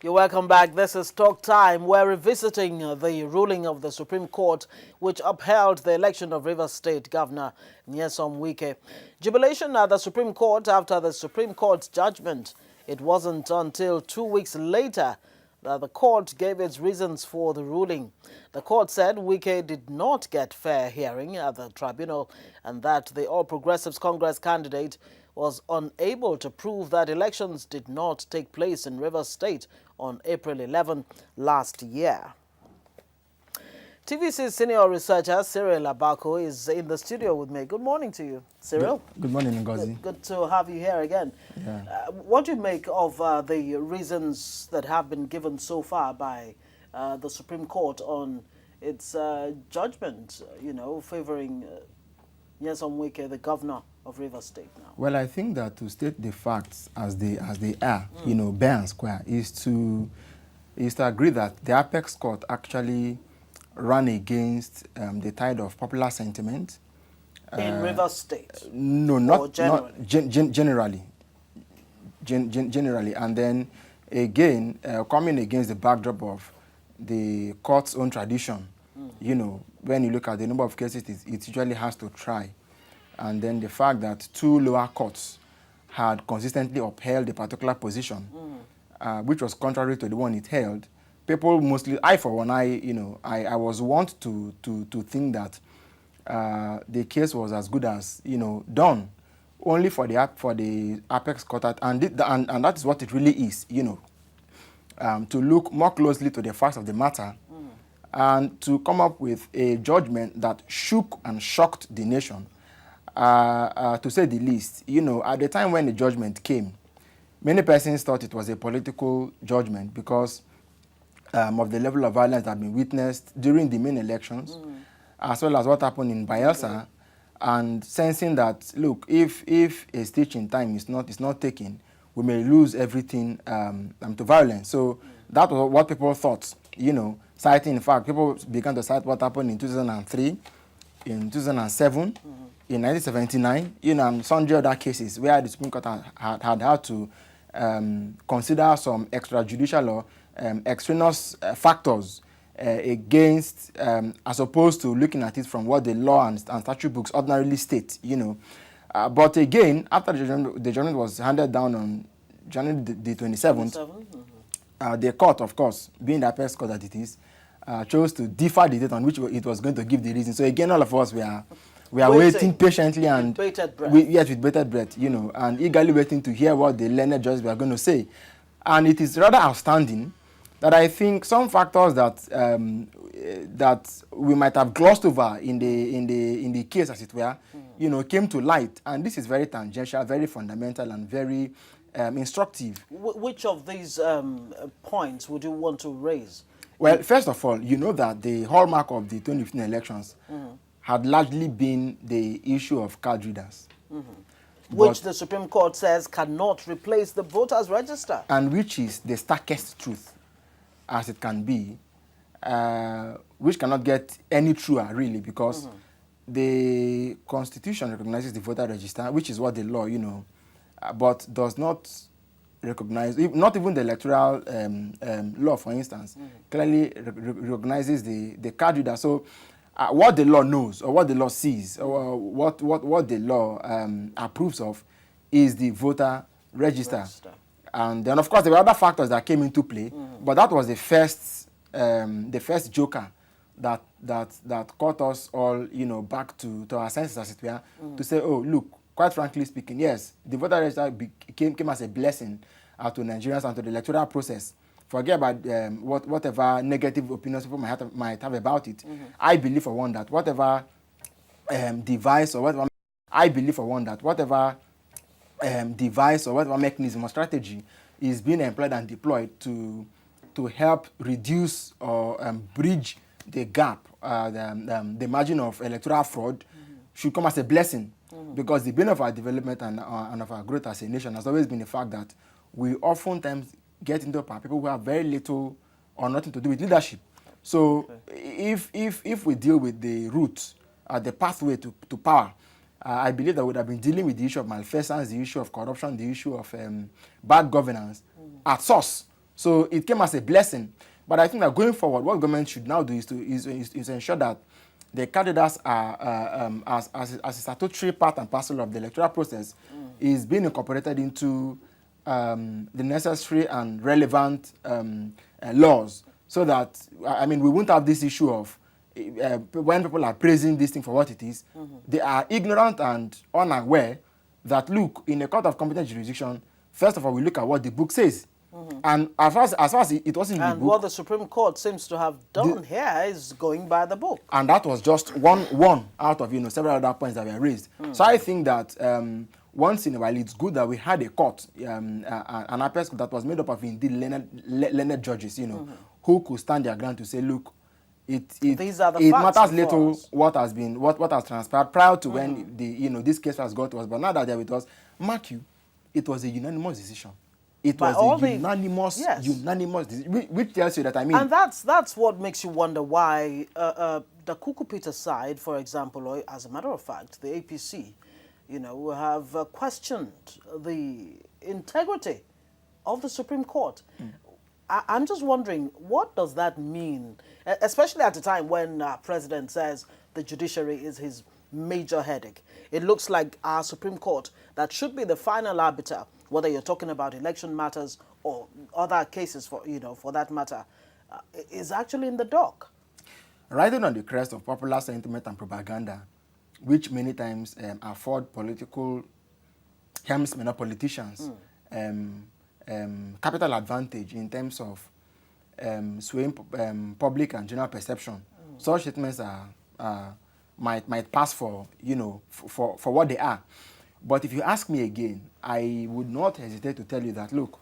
You're welcome back. This is Talk Time. We're revisiting the ruling of the Supreme Court, which upheld the election of Rivers State Governor Nyesom Wike. Jubilation at the Supreme Court after the Supreme Court's judgment. It wasn't until 2 weeks later that the court gave its reasons for the ruling. The court said Wike did not get fair hearing at the tribunal and that the All Progressives Congress candidate was unable to prove that elections did not take place in Rivers State on April 11 last year. TVC's senior researcher Cyril is in the studio with me. Good morning to you, Cyril. Good morning, Ngozi. Good to have you here again. Yeah. What do you make of the reasons that have been given so far by the Supreme Court on its judgment, favoring Nyesom Wike, the governor of Rivers State now? Well, I think that to state the facts as they are, bare and square, is to agree that the Apex Court actually ran against the tide of popular sentiment. In Rivers State? No, not generally. Generally. And then, again, coming against the backdrop of the court's own tradition, when you look at the number of cases it usually has to try. And then the fact that two lower courts had consistently upheld a particular position, which was contrary to the one it held, people mostly, I for one, I was wont to think that the case was as good as done, only for the Apex Court, and that is what it really is, to look more closely to the facts of the matter, and to come up with a judgment that shook and shocked the nation. To say the least, at the time when the judgment came, many persons thought it was a political judgment because of the level of violence that had been witnessed during the main elections, as well as what happened in Bayelsa, and sensing that, look, if a stitch in time is not taken, we may lose everything to violence. So that was what people thought, citing, in fact, people began to cite what happened in 2003, in 2007, in 1979, and sundry other cases where the Supreme Court had to consider some extrajudicial or extraneous factors against, as opposed to looking at it from what the law and statute books ordinarily state, But again, after the judgment was handed down on January the 27th, the court, of course, being the Apex Court that it is, chose to defer the date on which it was going to give the reason. So again, all of us we are waiting patiently and with bated breath. with bated breath, and eagerly waiting to hear what the learned judges were going to say. And it is rather outstanding that I think some factors that we might have glossed over in the case, as it were, came to light. And this is very tangential, very fundamental, and very instructive. Which of these points would you want to raise? Well, first of all, you know that the hallmark of the 2015 elections had largely been the issue of card readers. Which the Supreme Court says cannot replace the voters' register. And which is the starkest truth, as it can be, which cannot get any truer, really, because the Constitution recognizes the voter register, which is what the law, but does not recognize, not even the electoral law, for instance, clearly recognizes the card reader. So what the law knows, or what the law sees, or what the law approves of is the voter register. And then, of course, there were other factors that came into play, but that was the first joker that caught us all, back to our senses, as it were, to say, oh, look, quite frankly speaking, yes, the voter register came as a blessing to Nigerians and to the electoral process. Forget about whatever negative opinions people might have about it. I believe for one that whatever device or whatever mechanism or strategy is being employed and deployed to help reduce or bridge the gap, the margin of electoral fraud, should come as a blessing. Because the bane of our development and of our growth as a nation has always been the fact that we oftentimes get into power people who have very little or nothing to do with leadership. So if we deal with the roots, the pathway to power, I believe that we would have been dealing with the issue of malfeasance, the issue of corruption, the issue of bad governance at source. So it came as a blessing. But I think that going forward, what government should now do is to ensure that the candidates are, as a statutory part and parcel of the electoral process, is being incorporated into the necessary and relevant laws, so that, I mean, we won't have this issue of when people are praising this thing for what it is, they are ignorant and unaware that, look, in a court of competent jurisdiction, first of all, we look at what the book says. And as far as it wasn't in the book. And what the Supreme Court seems to have done here is going by the book. And that was just one out of, several other points that were raised. So I think that once in a while, it's good that we had a court, an appellate court that was made up of indeed learned judges, who could stand their ground to say, look, These are the it facts matters little us. what has transpired prior to when this case was got to us. But now that they're with us, mark you, it was a unanimous decision. It By was a unanimous decision, which tells you that, I mean... And that's what makes you wonder why the Kukupita side, for example, or as a matter of fact, the APC, have questioned the integrity of the Supreme Court. I'm just wondering, what does that mean, especially at a time when our president says the judiciary is his major headache? It looks like our Supreme Court, that should be the final arbiter, whether you're talking about election matters or other cases for that matter, is actually in the dock. Riding on the crest of popular sentiment and propaganda, which many times afford political helmsmen or politicians capital advantage in terms of swaying public and general perception, such statements might pass for for what they are. But if you ask me again, I would not hesitate to tell you that, look,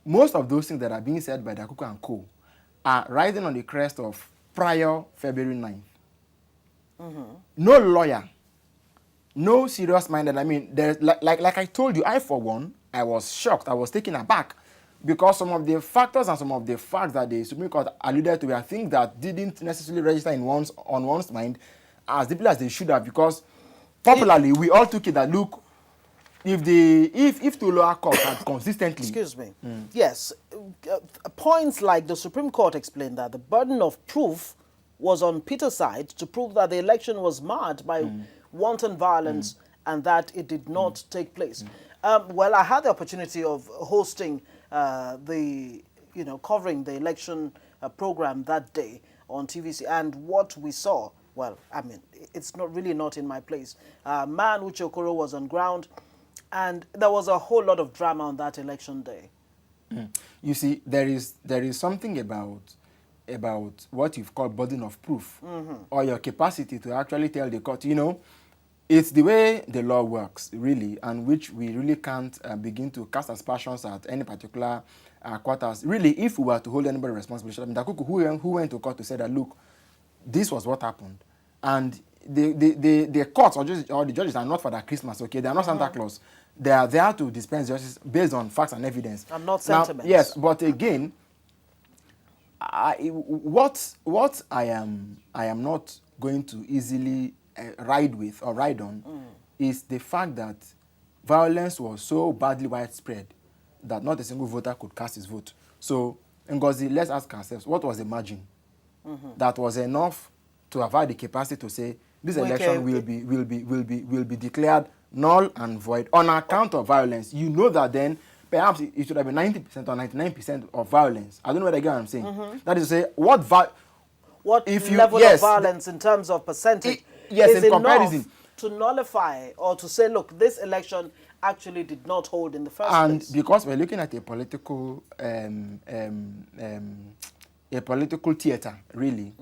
most of those things that are being said by Dakuku and Co. are riding on the crest of prior February 9th. No lawyer, no serious-minded. I mean, there's like I told you, I for one, I was shocked. I was taken aback because some of the factors and some of the facts that the Supreme Court alluded to were things that didn't necessarily register on one's mind as deeply as they should have, because popularly we all took it that, look, if the lower court had consistently... Excuse me. Yes, points like the Supreme Court explained that the burden of proof was on Peter's side to prove that the election was marred by wanton violence and that it did not take place. Well, I had the opportunity of hosting covering the election program that day on TVC, and what we saw, well, I mean, it's not in my place. Man Uche Okoro was on ground, and there was a whole lot of drama on that election day. You see, there is something about what you've called burden of proof, or your capacity to actually tell the court, it's the way the law works, really, and which we really can't begin to cast aspersions at any particular quarters. Really, if we were to hold anybody responsible, I mean, Dakuku, who went to court to say that, look, this was what happened, and the courts or the judges are not for that Christmas, okay? They are not Santa Claus. They are there to dispense justice based on facts and evidence. And not sentiments. Now, yes, but again, what I am not going to easily ride on is the fact that violence was so badly widespread that not a single voter could cast his vote. So, Ngozi, let's ask ourselves, what was the margin that was enough to have had the capacity to say this election will be declared null and void on account of violence? You know that then perhaps it should have been 90% or 99% of violence. I don't know whether you get what I'm saying. That is to say, what level of violence in terms of percentage is in comparison to nullify or to say, look, this election actually did not hold in the first place. And because we're looking at a political theater, really,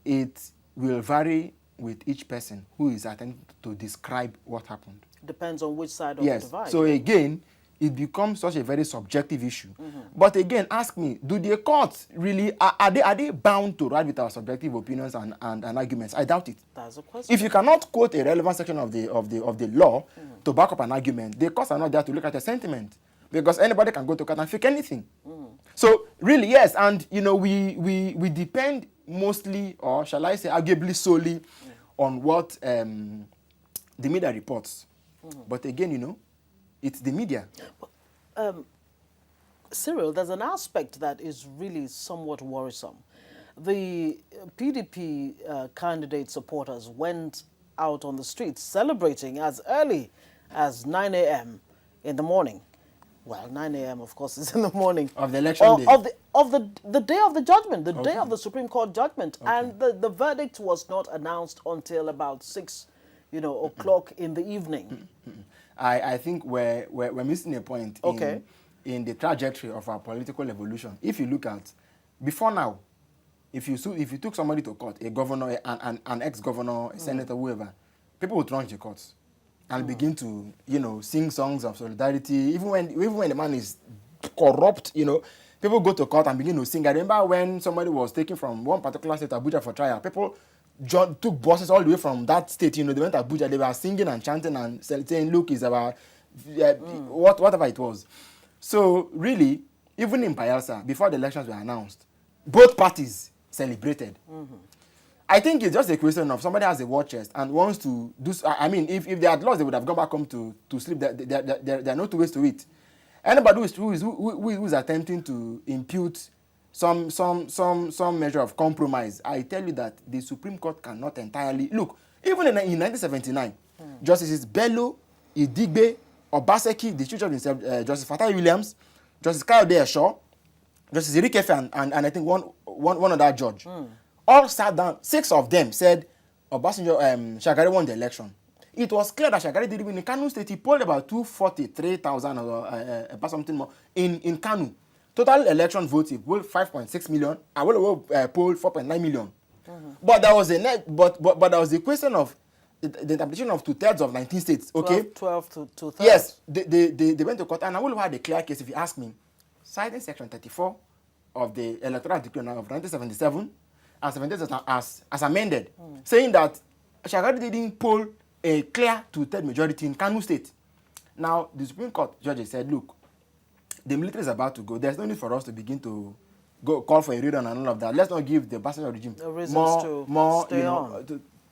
it will vary with each person who is attempting to describe what happened. Depends on which side of the divide. So again, it becomes such a very subjective issue. But again, ask me, do the courts really, are they bound to ride with our subjective opinions and arguments? I doubt it. That's a question. If you cannot quote a relevant section of the law to back up an argument, the courts are not there to look at a sentiment, because anybody can go to court and fake anything. So really, yes, and we depend mostly, or shall I say arguably solely, on what the media reports. But again, it's the media. Cyril, there's an aspect that is really somewhat worrisome. The PDP candidate supporters went out on the streets celebrating as early as 9 a.m. in the morning. Well, 9 a.m. of course is in the morning. Of the election day? Of the day of the judgment, the day Okay. of the Supreme Court judgment. Okay. And the verdict was not announced until about 6, o'clock in the evening. I think we're missing a point Okay. in the trajectory of our political evolution. If you look at, before now, if you took somebody to court, a governor, an ex-governor, a senator, whoever, people would run to courts and begin to, sing songs of solidarity. Even when the man is corrupt, people go to court and begin to sing. I remember when somebody was taken from one particular state, Abuja, for trial, people took buses all the way from that state, they went to Abuja, they were singing and chanting and saying, look, it's about whatever it was. So really, even in Bayelsa, before the elections were announced, both parties celebrated. I think it's just a question of somebody has a war chest and wants to do. I mean, if they had lost, they would have gone back home to sleep. There are no two ways to it. Anybody who is attempting to impute some measure of compromise, I tell you that the Supreme Court cannot entirely look. Even in 1979, Justices Bello, Idigbe, Obaseki, the Chief Justice himself, Justice Fatai Williams, Justice Kayode Esho, Justice Irikefe, and I think one other judge, all sat down. 6 of them said Obasanjo, Shagari won the election. It was clear that Shagari did win. In Kano State, he polled about 243,000 or about something more in Kano. Total election votes, he polled 5.6 million. Awolowo polled 4.9 million. But there was but there was the question of the interpretation of 2/3 of 19 states. Okay, 12 to 2/3. Yes, they went to court, and Awolowo had a clear case. If you ask me, citing Section 34 of the Electoral Decree of 1977 and 78 as amended, saying that Shagari didn't poll a clear 2/3 majority in Kano State. Now, the Supreme Court judges said, look, the military is about to go. There's no need for us to begin to call for a rerun and all of that. Let's not give the Obasanjo regime more stay on.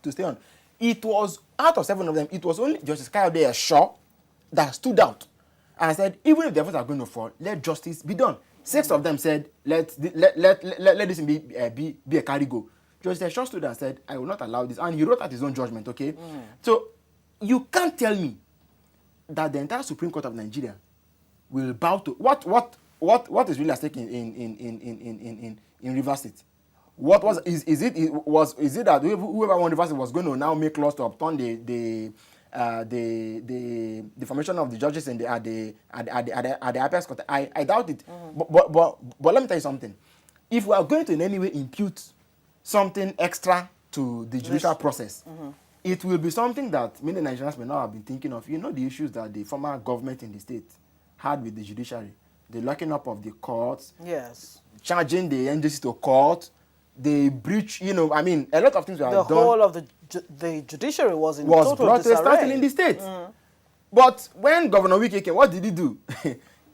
To stay on. It was, out of 7 of them, it was only Justice Kayode Esho that stood out and said, even if the efforts are going to fall, let justice be done. 6 of them said, let this be a carry go. Justice Esho stood and said, I will not allow this. And he wrote out his own judgment, okay? So you can't tell me that the entire Supreme Court of Nigeria will bow to what is really at stake in Rivers State. What was is it that whoever won Rivers State was going to now make laws to upturn the formation of the judges at the apex court? I doubt it. But let me tell you something. If we are going to in any way impute something extra to the judicial process, it will be something that many Nigerians may not have been thinking of. You know, the issues that the former government in the state had with the judiciary, the locking up of the courts, yes, charging the NJC to court, the breach, a lot of things were done. The whole of the judiciary was in total brought to a disarray. standstill in the state. But when Governor Wike came, what did he do?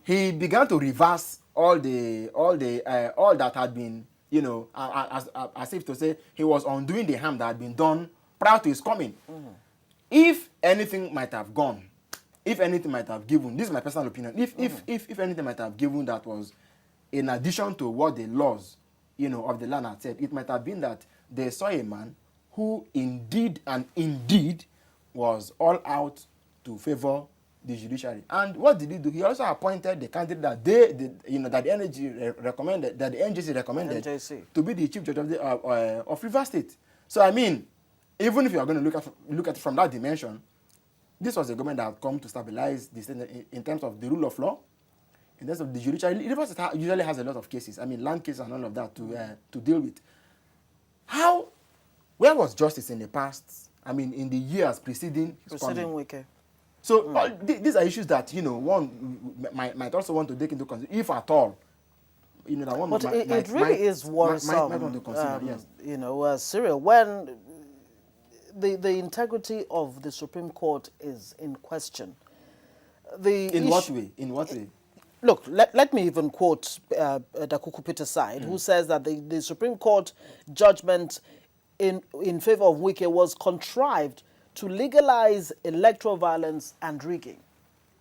He began to reverse all that had been, as if to say he was undoing the harm that had been done prior to his coming. If anything might have gone, if anything might have given, this is my personal opinion, if anything might have given that was in addition to what the laws, of the land had said, it might have been that they saw a man who indeed was all out to favor the judiciary. And what did he do? He also appointed the candidate that the NJC recommended to be the chief judge of Rivers State. So even if you are going to look at it from that dimension, this was a government that had come to stabilize the state in terms of the rule of law, in terms of the judiciary. Rivers State usually has a lot of cases, land cases and all of that to deal with. Where was justice in the past? In the years preceding Wike. So these are issues that one might also want to take into consideration, if at all. That one but it really is worrisome. Might want to consider, yes. Cyril, when the integrity of the Supreme Court is in question. In what way? Look, let me even quote Dakuku Peter Side, who says that the Supreme Court judgment in favor of Wike was contrived to legalize electoral violence and rigging.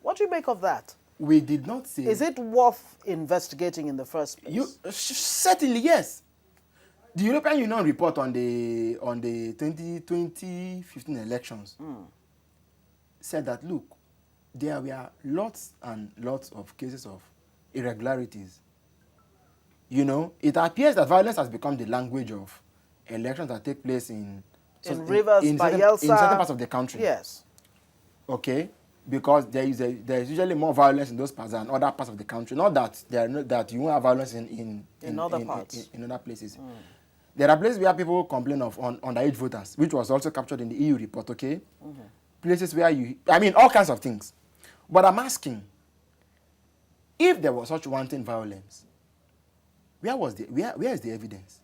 What do you make of that? we did not say... Is it worth investigating in the first place? Certainly, yes. The European Union report on the 2015 elections said that, look, there were lots and lots of cases of irregularities. You know, it appears that violence has become the language of elections that take place in Rivers, in certain parts of the country. Yes. Okay, because there is usually more violence in those parts than other parts of the country. Not that that you won't have violence in other parts. In other places. There are places where people complain of underage voters, which was also captured in the EU report. Okay, places where all kinds of things. But I'm asking, if there was such wanton violence, where is the evidence?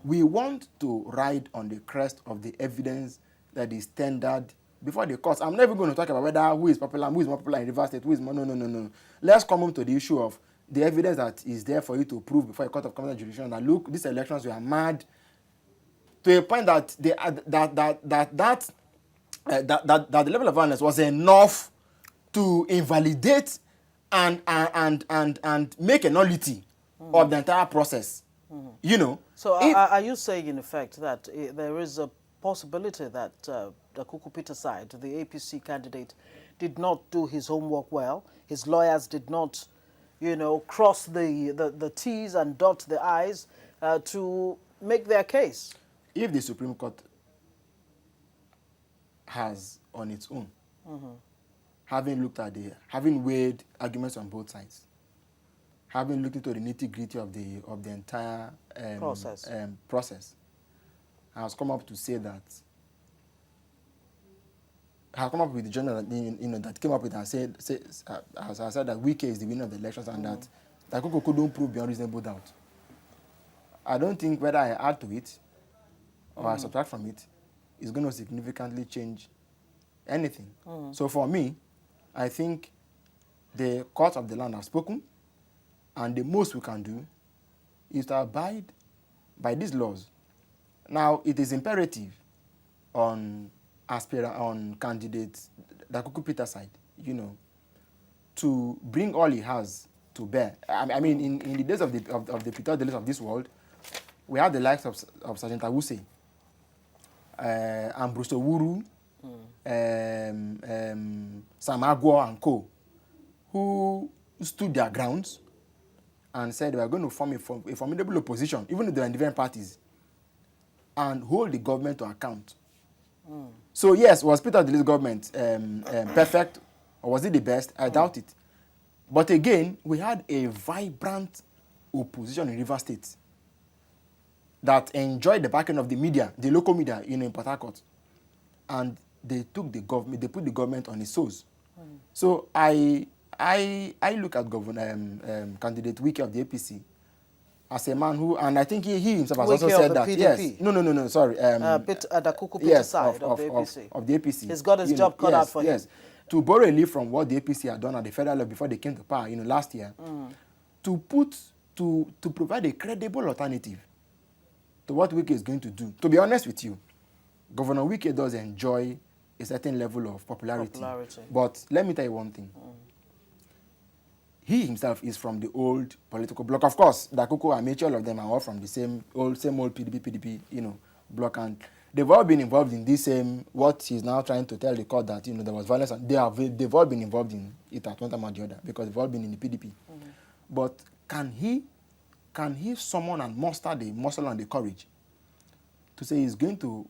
We want to ride on the crest of the evidence that is tendered before the courts. I'm never going to talk about whether who is popular, who is more popular in Rivers State, who is more... No. Let's come home to the issue of the evidence that is there for you to prove before a court of competent jurisdiction that, look, these elections were mad to a point that the level of violence was enough to invalidate and make a nullity of the entire process. You know. So are you saying, in effect, that there is a possibility that the Kuku Peter side, the APC candidate, did not do his homework well? His lawyers did not, cross the T's and dot the I's to make their case? If the Supreme Court has, on its own, having weighed arguments on both sides, having looked into the nitty-gritty of the entire process, has come up to say that, has come up with the journal that came up with and said that Wike is the winner of the elections and that Koko couldn't prove beyond reasonable doubt. I don't think whether I add to it or I subtract from it is going to significantly change anything. So for me, I think the courts of the land have spoken, and the most we can do is to abide by these laws. Now, it is imperative on candidates, the Kuku Peter side, to bring all he has to bear. In the days of the Peter Delis of this world, we have the likes of Sergeant Awuse, Ambrose Owuru, Sam Agwo and co, who stood their grounds and said they were going to form a formidable opposition, even if they were in different parties, and hold the government to account. So yes, was Peter Delis's government perfect, or was it the best? I doubt it. But again, we had a vibrant opposition in Rivers State that enjoyed the backing of the media, the local media in Port Harcourt, and they put the government on its toes. So I look at candidate Wike of the APC as a man who, and I think he himself has also said that. PDP. Yes. No, sorry. The Kuku Peter side of the APC. Of the APC. He's got his job cut out for him. Yes. To borrow a leaf from what the APC had done at the federal level before they came to power, last year, to provide a credible alternative to what Wike is going to do. To be honest with you, Governor Wike does enjoy a certain level of popularity. But let me tell you one thing. He himself is from the old political bloc. Of course, Dakuko and Mechi, all of them are all from the same old PDP, bloc, and they've all been involved in this same, what he's now trying to tell the court that, there was violence, and they've all been involved in it at one time or the other, because they've all been in the PDP. But can he summon and muster the muscle and the courage to say he's going to,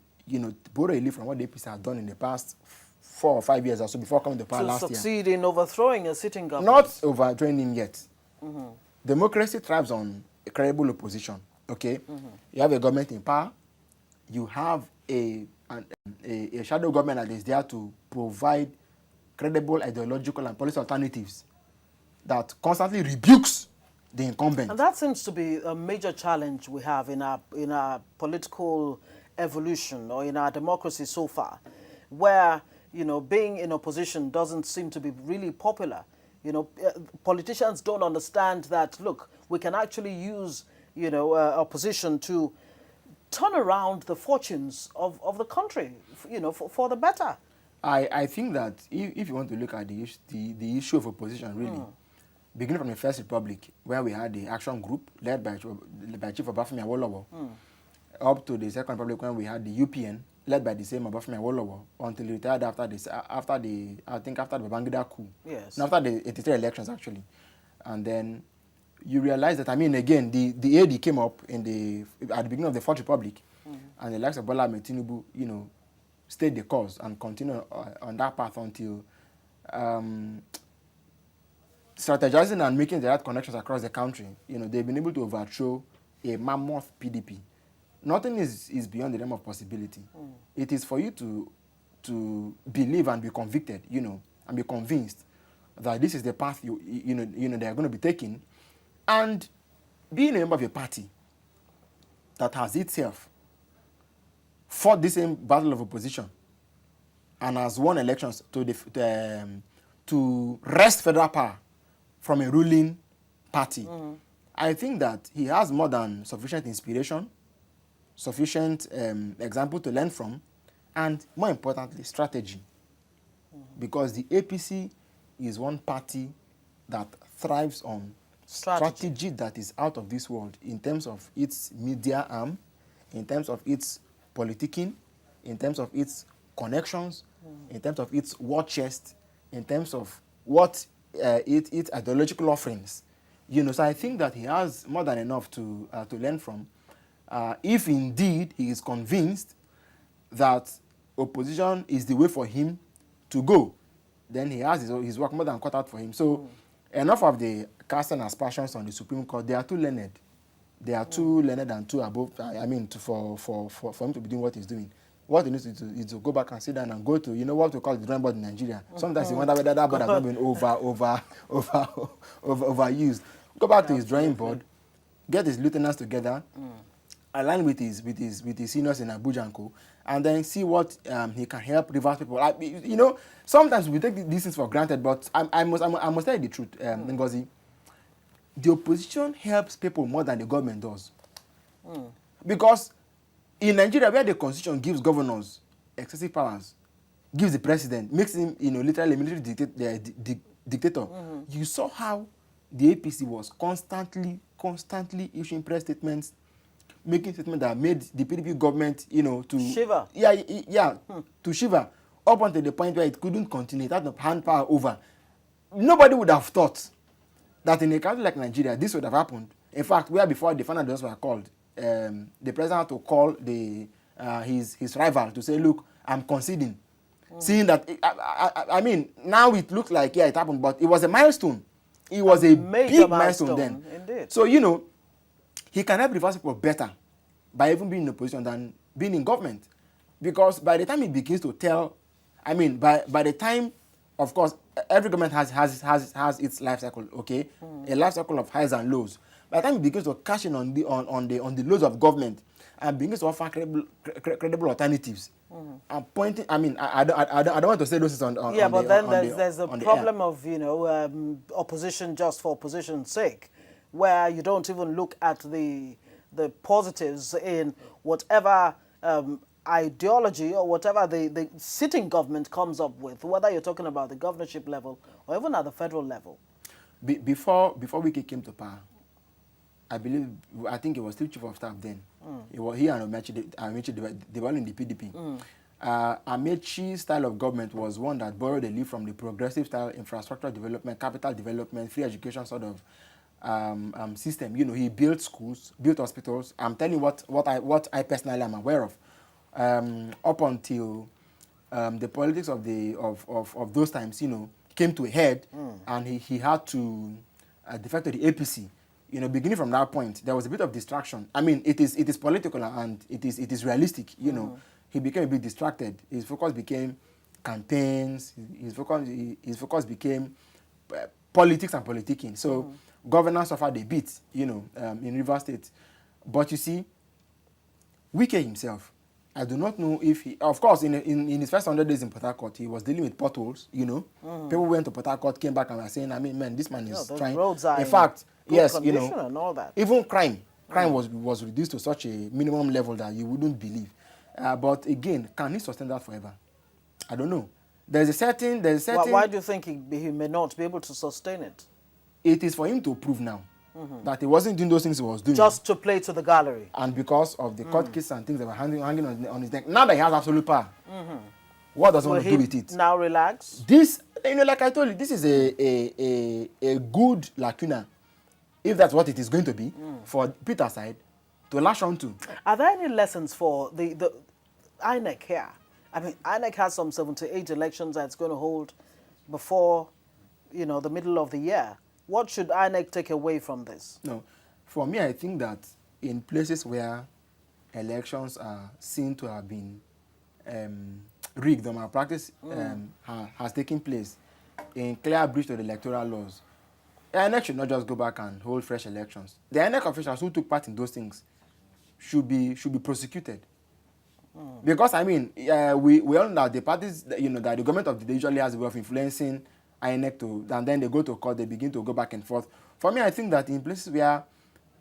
borrow a leaf from what the APC has done in the past 4 or 5 years or so before coming to power last year? To succeed in overthrowing a sitting government? Not overthrowing him yet. Democracy thrives on a credible opposition, okay? You have a government in power. You have a shadow government that is there to provide credible ideological and policy alternatives that constantly rebukes the incumbent. And that seems to be a major challenge we have in our political evolution or in our democracy so far, where being in opposition doesn't seem to be really popular. Politicians don't understand that, look, we can actually use, opposition to turn around the fortunes of the country, for the better. I think that if you want to look at the issue of opposition, really, beginning from the First Republic, where we had the action group led by Chief Obafemi Awolowo, up to the Second Republic, when we had the UPN led by the same Obafemi Awolowo, until he retired after the Babangida coup. Yes. No, after the 83 elections, actually. And then you realize that, I mean, again, the AD came up at the beginning of the Fourth Republic, and the likes of Bola Ahmed Tinubu, stayed the course and continue on that path until strategizing and making the right connections across the country. They've been able to overthrow a mammoth PDP. Nothing is beyond the realm of possibility. It is for you to believe and be convicted, and be convinced that this is the path they are going to be taking, and being a member of a party that has itself fought the same battle of opposition and has won elections to wrest federal power from a ruling party. I think that he has more than sufficient inspiration, sufficient example to learn from, and more importantly, strategy. Because the APC is one party that thrives on strategy that is out of this world in terms of its media arm, in terms of its politicking, in terms of its connections, in terms of its war chest, in terms of what its ideological offerings. So I think that he has more than enough to learn from. If indeed he is convinced that opposition is the way for him to go, then he has his work more than cut out for him. So enough of the casting aspersions on the Supreme Court. They are too learned. They are too learned and too above. For him to be doing what he's doing. What he needs to do is to go back and sit down and go to, what we call the drawing board in Nigeria. Sometimes you wonder whether that board has not been overused. Go back to his drawing board, get his lieutenants together, align with his seniors in Abuja and co, and then see what he can help reverse people. Sometimes we take these things for granted, but I must tell you the truth, Ngozi. The opposition helps people more than the government does. Because in Nigeria, where the constitution gives governors excessive powers, gives the president, makes him, literally a military dictator, you saw how the APC was constantly issuing press statements, making statements that made the PDP government, to shiver. To shiver, up until the point where it couldn't continue. It had no hand power over. Nobody would have thought that in a country like Nigeria, this would have happened. In fact, where before the final results were called, the president had to call his rival to say, look, I'm conceding. Seeing that, I mean, now it looks like, it happened, but it was a milestone. It was a big milestone then. Indeed. So, he can help reverse people better by even being in opposition than being in government. Because by the time he begins to tell, by the time, of course, every government has its life cycle, okay? A life cycle of highs and lows. By the time he begins to cash in on the lows of government and begins to offer credible alternatives, and pointing, I don't want to say those on but then there's a problem of, opposition just for opposition's sake, where you don't even look at the positives in whatever ideology or whatever the sitting government comes up with, whether you're talking about the governorship level or even at the federal level. Before Wike came to power, I think he was still chief of staff then. He and Amechi, they were in the PDP. Amechi's style of government was one that borrowed a leaf from the progressive style infrastructure development, capital development, free education sort of system. He built schools, built hospitals. I'm telling you what I personally am aware of. Up until the politics of those times, came to a head, and he had to defect to the APC. Beginning from that point, there was a bit of distraction. It is political and it is realistic. He became a bit distracted. His focus became campaigns. His focus became politics and politicking. So governance suffered a bit, in Rivers State. But you see, Wike himself, I do not know if he, of course, in his first 100 days in Port Harcourt, he was dealing with potholes, People went to Port Harcourt, came back and were saying, man, this man is trying. Roads are in fact, yes, and all that. Even crime was reduced to such a minimum level that you wouldn't believe. But again, can he sustain that forever? I don't know. there's a certain, Why do you think he may not be able to sustain it? it is for him to prove now that he wasn't doing those things he was doing. Just to play to the gallery. And because of the court case and things that were hanging on his neck, now that he has absolute power, what does he Will want to do he with it? now relax? This, like I told you, this is a good lacuna, if that's what it is going to be, for Peter's side to lash on to. Are there any lessons for the INEC here? I mean, INEC has some 78 elections that it's going to hold before, the middle of the year. What should INEC take away from this? No, for me, I think that in places where elections are seen to have been rigged or malpractice has taken place in clear breach of the electoral laws, the INEC should not just go back and hold fresh elections. The INEC officials who took part in those things should be prosecuted. Because I mean, we all know that the parties, that the government of the day usually has a way of influencing INEC and then they go to court, they begin to go back and forth. For me, I think that in places where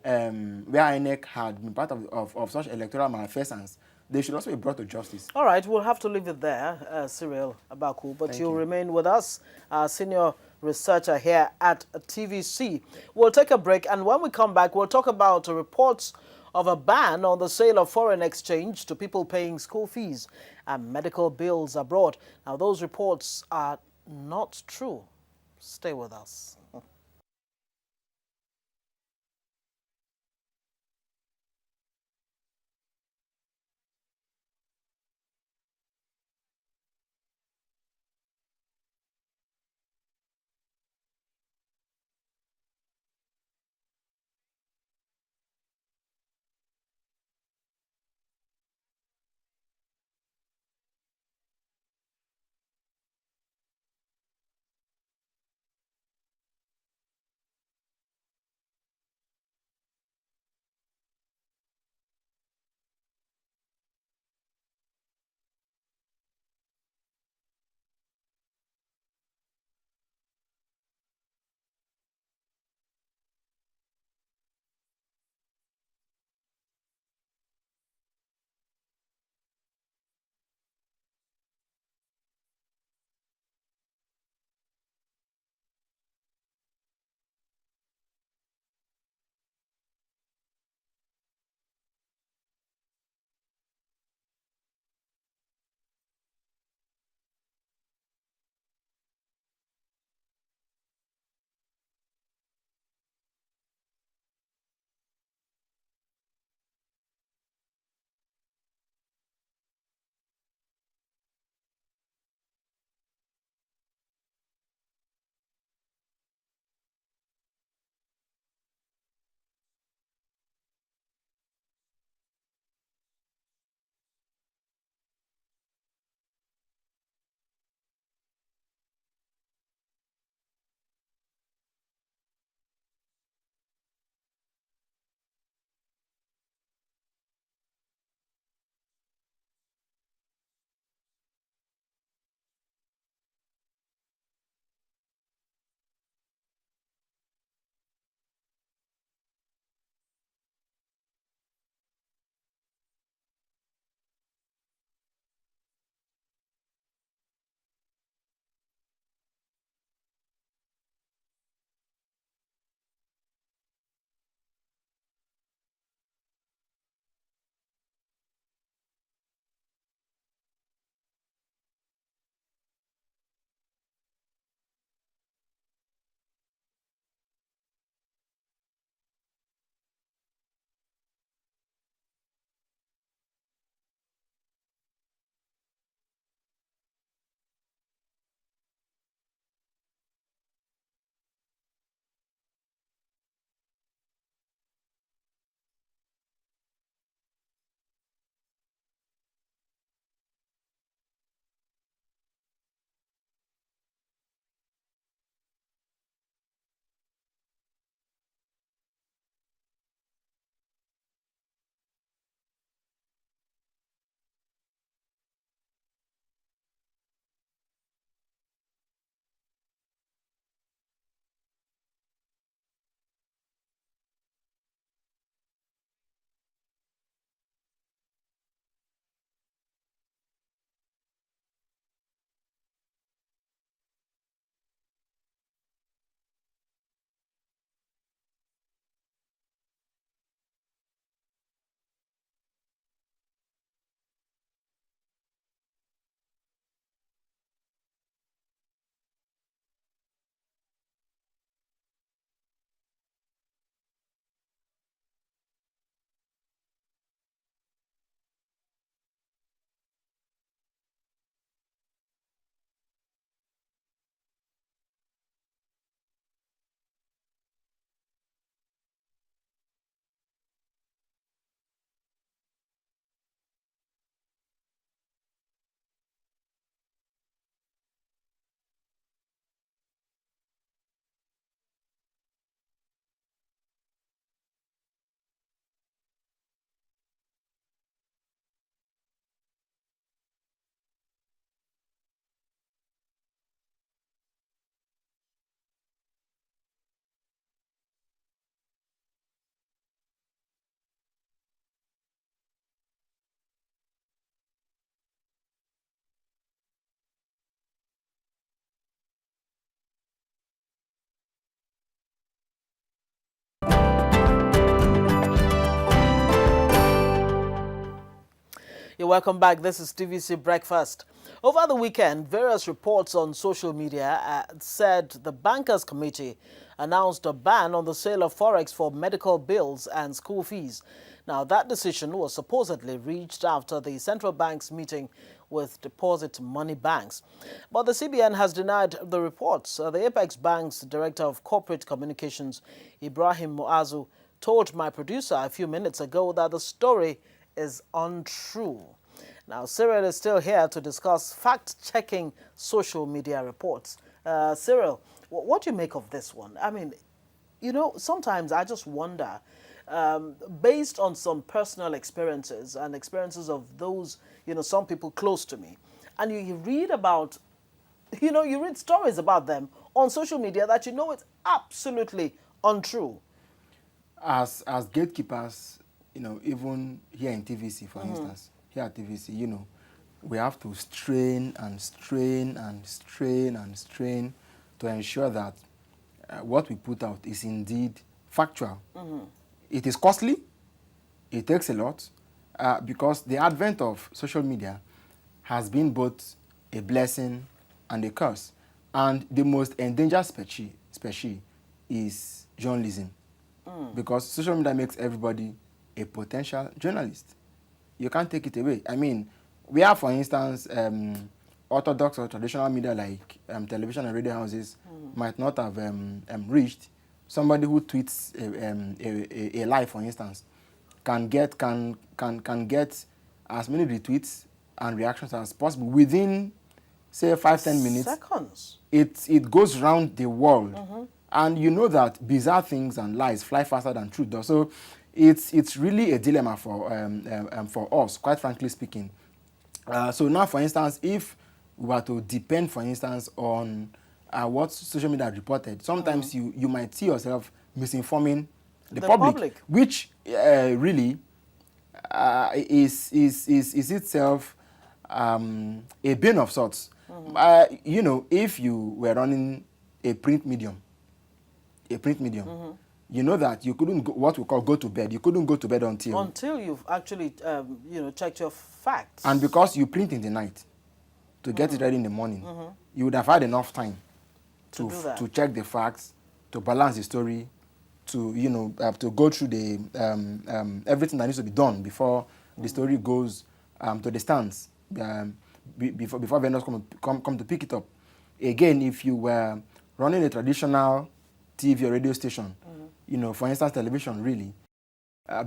INEC had been part of such electoral malfeasance, they should also be brought to justice. All right, we'll have to leave it there, Cyril Abaku, but you'll remain with us, senior researcher here at TVC. We'll take a break, and when we come back, we'll talk about reports of a ban on the sale of foreign exchange to people paying school fees and medical bills abroad. Now, those reports are not true. Stay with us. You're welcome back. This is TVC Breakfast. Over the weekend, various reports on social media said the Bankers Committee announced a ban on the sale of forex for medical bills and school fees. Now, that decision was supposedly reached after the central bank's meeting with deposit money banks. But the CBN has denied the reports. The Apex Bank's Director of Corporate Communications, Ibrahim Muazu, told my producer a few minutes ago that the story is untrue. Now, Cyril is still here to discuss fact-checking social media reports. Cyril, what do you make of this one? I mean, you know, sometimes I just wonder, based on some personal experiences and experiences of those, some people close to me, and you read about, you read stories about them on social media that it's absolutely untrue. As gatekeepers, even here in TVC, for instance, here at TVC, we have to strain and strain and strain and strain to ensure that what we put out is indeed factual. It is costly, it takes a lot, because the advent of social media has been both a blessing and a curse. And the most endangered species is journalism. Because social media makes everybody a potential journalist. You can't take it away. I mean, we have, for instance, orthodox or traditional media like television and radio houses might not have reached. Somebody who tweets a lie, for instance, can get as many retweets and reactions as possible within, say, 5-10 minutes. Seconds. It goes around the world. And you know that bizarre things and lies fly faster than truth does. So it's really a dilemma for us, quite frankly speaking. So now, for instance, if we were to depend, for instance, on what social media reported, sometimes you might see yourself misinforming the public, which really is itself a bane of sorts. If you were running a print medium, you know that you couldn't go, what we call go to bed. You couldn't go to bed until you've actually checked your facts. And because you print in the night to get it ready in the morning, you would have had enough time to check the facts, to balance the story, to to go through the everything that needs to be done before the story goes to the stands, before vendors come to pick it up. Again, if you were running a traditional TV or radio station, for instance, television, really,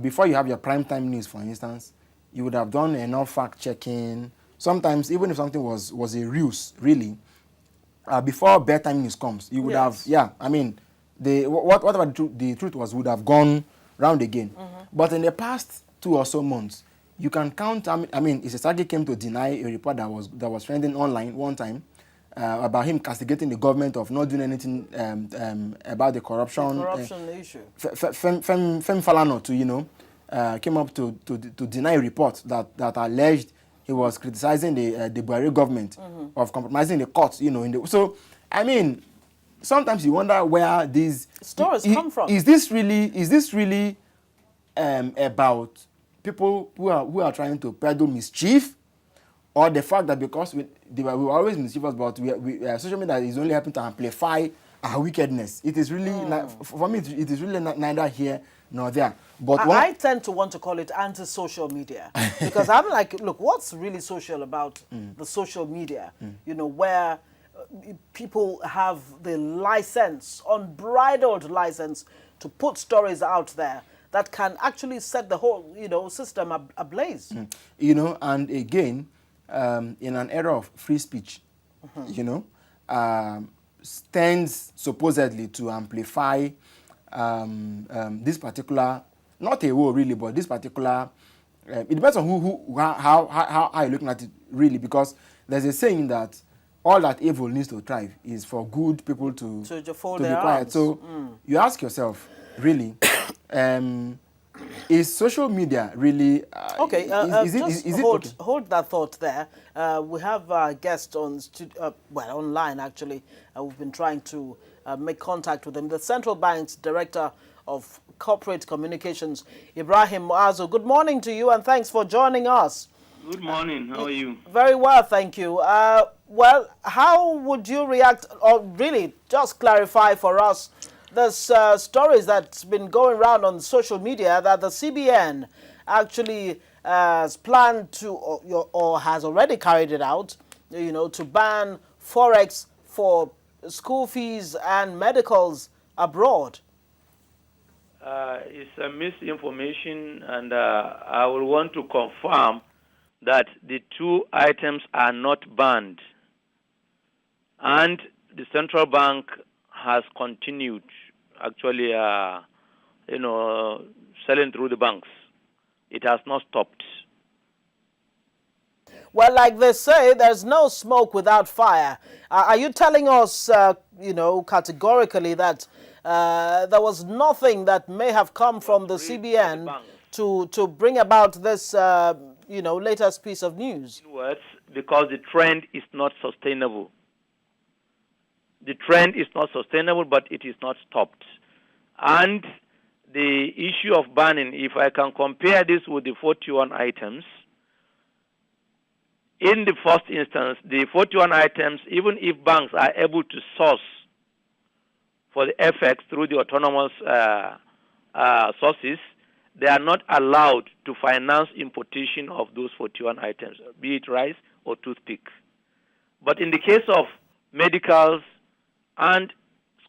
before you have your prime time news, for instance, you would have done enough fact-checking. Sometimes, even if something was a ruse, really, before bedtime news comes, you would have, whatever the truth was would have gone round again. But in the past 2 or so months, you can count, Isesagi came to deny a report that was trending online one time, about him castigating the government of not doing anything about the corruption. The corruption issue. Fem Falana came up to deny a report that alleged he was criticizing the Buhari government of compromising the courts. So sometimes you wonder where these stories come from. Is this really about people who are trying to peddle mischief? Or the fact that because we were always mischievous, but social media is only helping to amplify our wickedness. It is really, for me, it is really neither here nor there. But I tend to want to call it anti-social media. Because I'm like, look, what's really social about the social media? Where people have the license, unbridled license, to put stories out there that can actually set the whole, system ablaze. And again, in an era of free speech, tends supposedly to amplify this particular, not a war really, but this particular, it depends on how you're looking at it really, because there's a saying that all that evil needs to thrive is for good people to be quiet. Arms. So you ask yourself, really, is social media really okay? Hold that thought there. We have a guest on online actually. We've been trying to make contact with him. The Central Bank's Director of Corporate Communications, Ibrahim Muazu. Good morning to you, and thanks for joining us. Good morning. How are you? Very well, thank you. Well, how would you react, or really just clarify for us this stories that's been going around on social media that the CBN actually has planned to, or has already carried it out, to ban forex for school fees and medicals abroad? It's a misinformation, and I will want to confirm that the two items are not banned. And the central bank has continued, actually, selling through the banks. It has not stopped. Well, like they say, there's no smoke without fire. Are you telling us, categorically that there was nothing that may have come from the CBN to bring about this, latest piece of news? In words, because the trend is not sustainable. The trend is not sustainable, but it is not stopped. And the issue of banning, if I can compare this with the 41 items, in the first instance, the 41 items, even if banks are able to source for the FX through the autonomous sources, they are not allowed to finance importation of those 41 items, be it rice or toothpick. But in the case of medicals and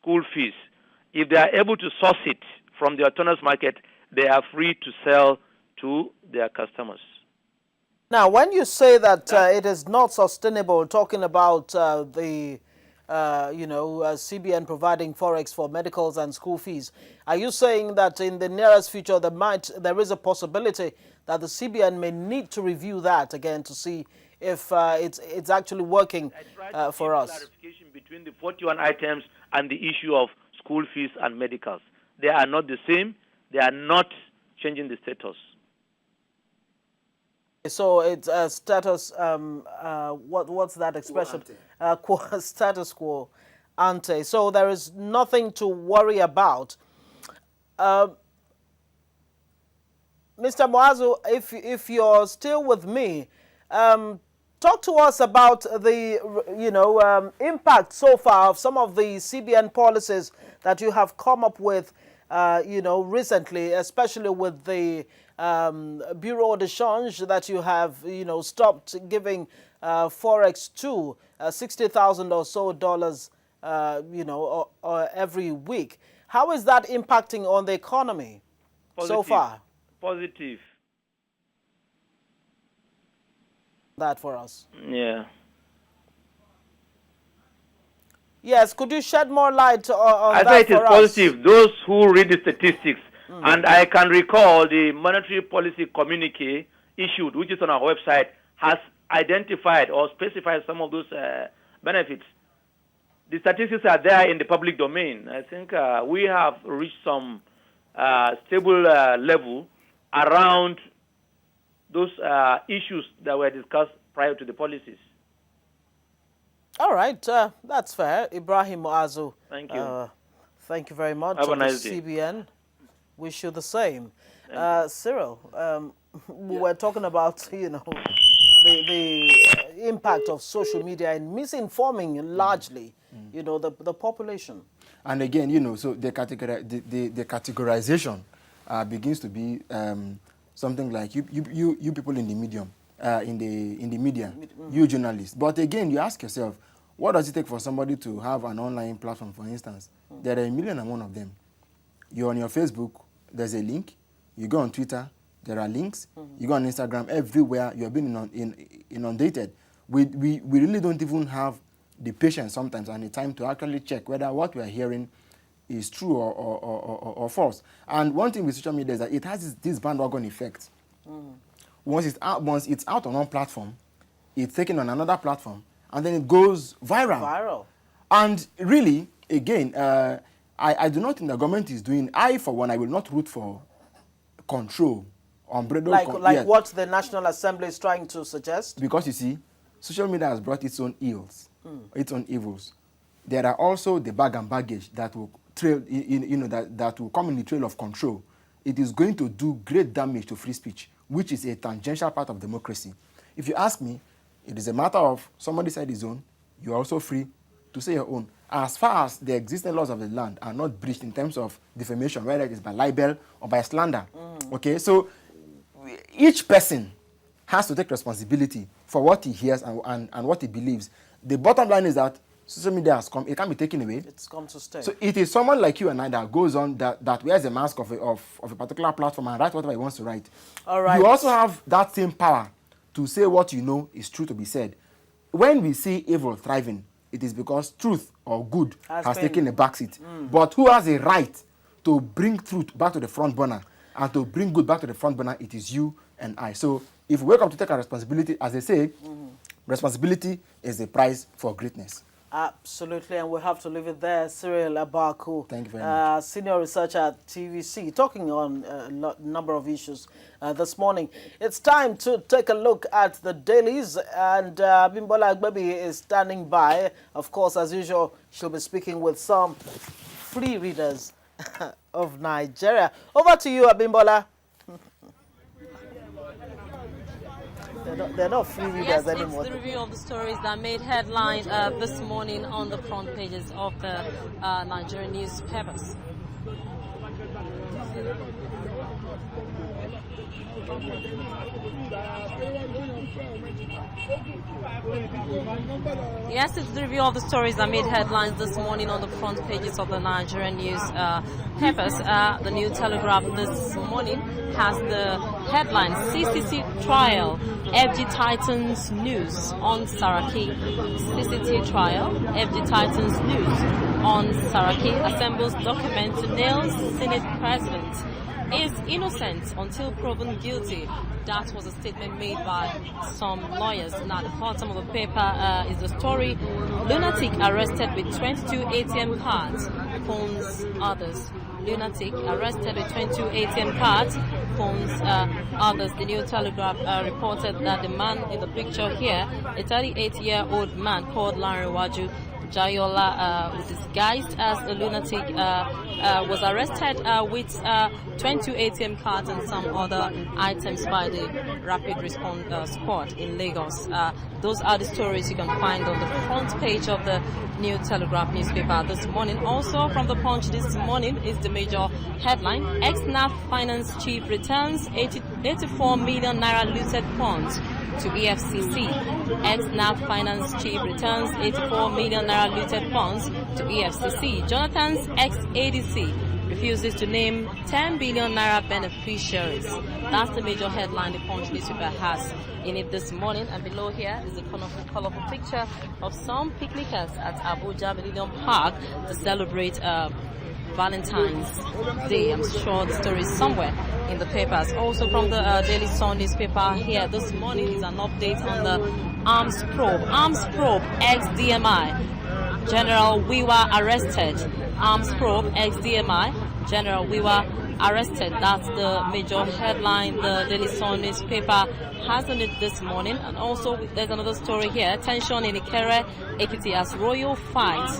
school fees, if they are able to source it from the autonomous market, they are free to sell to their customers. Now, when you say that it is not sustainable, talking about the CBN providing forex for medicals and school fees, are you saying that in the nearest future there is a possibility that the CBN may need to review that again to see if it's actually working for us? Clarification between the 41 items and the issue of school fees and medicals. They are not the same. They are not changing the status. So it's a status, what's that expression? Status quo ante. So there is nothing to worry about. Mr. Muazu, if you're still with me, talk to us about the, impact so far of some of the CBN policies that you have come up with, recently, especially with the Bureau de Change that you have, stopped giving forex to $60,000 or so dollars, every week. How is that impacting on the economy so far? Positive. That for us. Yeah. Yes, could you shed more light on that for us? I think it is positive. Those who read the statistics, and I can recall the monetary policy communique issued, which is on our website, has identified or specified some of those benefits. The statistics are there in the public domain. I think we have reached some stable level around those issues that were discussed prior to the policies. All right, that's fair. Ibrahim Muazu. Thank you. Thank you very much. Have a nice day. CBN. Wish you the same. Cyril, we were talking about, the impact of social media and misinforming largely, the population. And again, so the categorization begins to be something like you people in the medium, in the media, you journalists. But again, you ask yourself, what does it take for somebody to have an online platform, for instance? There are 1 million and one of them. You're on your Facebook, there's a link. You go on Twitter, there are links. You go on Instagram, everywhere you're being inundated. We really don't even have the patience sometimes and the time to actually check whether what we're hearing is true or false. And one thing with social media is that it has this bandwagon effect. Once it's out on one platform, it's taken on another platform, and then it goes viral. And really, again, I do not think the government is doing. For one, I will not root for control. Like what the National Assembly is trying to suggest? Because you see, social media has brought its own ills, its own evils. There are also the bag and baggage that will trail, that will come in the trail of control. It is going to do great damage to free speech, which is a tangential part of democracy. if you ask me, it is a matter of somebody said his own, you are also free to say your own. As far as the existing laws of the land are not breached in terms of defamation, whether it is by libel or by slander. Okay, so each person has to take responsibility for what he hears and what he believes. The bottom line is that social media has come, it can't be taken away. It's come to stay. So it is someone like you and I that goes on, that wears a mask of a particular platform and writes whatever he wants to write. All right. You also have that same power to say what you know is true to be said. When we see evil thriving, it is because truth or good has taken a backseat. But who has a right to bring truth back to the front burner and to bring good back to the front burner? It is you and I. So if we wake up to take our responsibility, as they say, responsibility is the price for greatness. Absolutely, and we'll have to leave it there. Cyril Abaku, thank you very much. Senior Researcher at TVC, talking on a number of issues this morning. It's time to take a look at the dailies, and Bimbola Agbebi is standing by. Of course, as usual, she'll be speaking with some free readers of Nigeria. Over to you, Abimbola. They're not free readers anymore. It's the review of the stories that made headlines this morning on the front pages of the Nigerian newspapers. Yes, it's the review of the stories that made headlines this morning on the front pages of the Nigerian newspapers. The New Telegraph this morning has the headline, CCC trial, FG Titans news on Saraki. CCT trial, FG Titans news on Saraki assembles document to nail Senate president. Is innocent until proven guilty. That was a statement made by some lawyers. Now, at the bottom of the paper is the story. Lunatic arrested with 22 ATM cards, phones others. Lunatic arrested with 22 ATM cards, phones others. The New Telegraph reported that the man in the picture here, a 38-year-old man called Lanrewaju Jayola, disguised as a lunatic, was arrested with 22 ATM cards and some other items by the Rapid Response Squad in Lagos. Those are the stories you can find on the front page of the New Telegraph newspaper this morning. Also from the Punch this morning is the major headline. Ex-NAF Finance Chief returns 84 million naira looted funds to EFCC. Ex-NAF Finance Chief returns 84 million naira looted funds to EFCC. Jonathan's ex-ADC refuses to name 10 billion naira beneficiaries. That's the major headline the Punch newspaper has in it this morning. And below here is a colorful picture of some picnickers at Abuja Millennium Park to celebrate Valentine's Day. I'm sure the story is somewhere in the papers. Also from the Daily Sun newspaper here this morning is an update on the arms probe. Arms probe ex-DMI. General Wiwa arrested. Arms probe ex-DMI. General Wiwa arrested. That's the major headline the Daily Sun newspaper has on it this morning. And also there's another story here. Tension in Ikere Ekiti as royal fight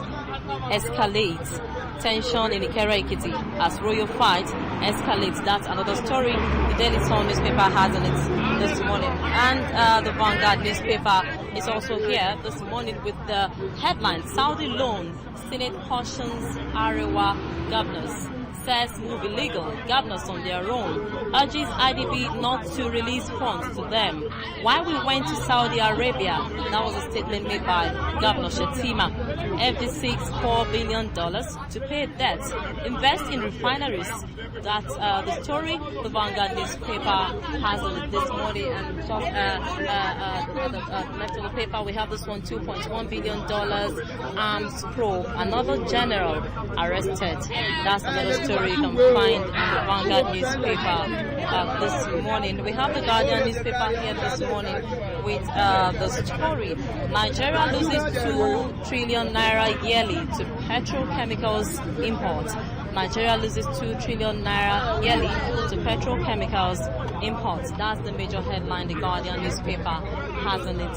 escalates. Tension in Ikere Ekiti as royal fight escalates. That's another story the Daily Sun newspaper has on it this morning. And the Vanguard newspaper is also here this morning with the headline, Saudi loan, Senate cautions Arewa governors. Says move illegal, governors on their own, urges IDB not to release funds to them. Why we went to Saudi Arabia, that was a statement made by Governor Shetima. FD seeks $4 billion to pay debts, invest in refineries. That's the story the Vanguard newspaper has on it this morning. And just left of the paper, we have this one, $2.1 billion arms probe. Another general arrested. That's another story you can find in the Vanguard newspaper this morning. We have the Guardian newspaper here this morning with the story. Nigeria loses 2 trillion naira yearly to petrochemicals imports. Nigeria loses 2 trillion naira yearly to petrochemicals imports. That's the major headline the Guardian newspaper has on it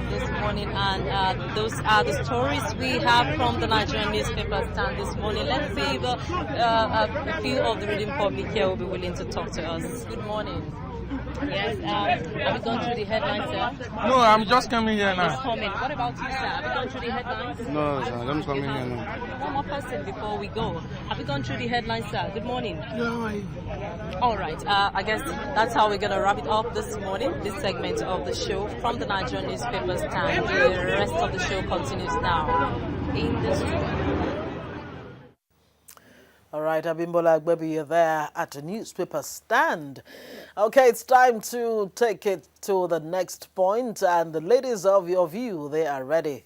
this morning. And those are the stories we have from the Nigerian newspaper stand this morning. Let's see if a few of the reading public here will be willing to talk to us. Good morning. Yes, have you gone through the headlines, sir? No, I'm just coming here Just now. coming. What about you, sir? Have you gone through the headlines? No, sir, I'm coming here now. One more person before we go. Have you gone through the headlines, sir? Good morning. Yeah, All right. I guess that's how we're going to wrap it up this morning, this segment of the show from the Nigerian newspaper stand. The rest of the show continues now in the studio. All right, Abimbola Agbebi, you're there at a newspaper stand. Okay, it's time to take it to the next point, and the ladies of your view, they are ready.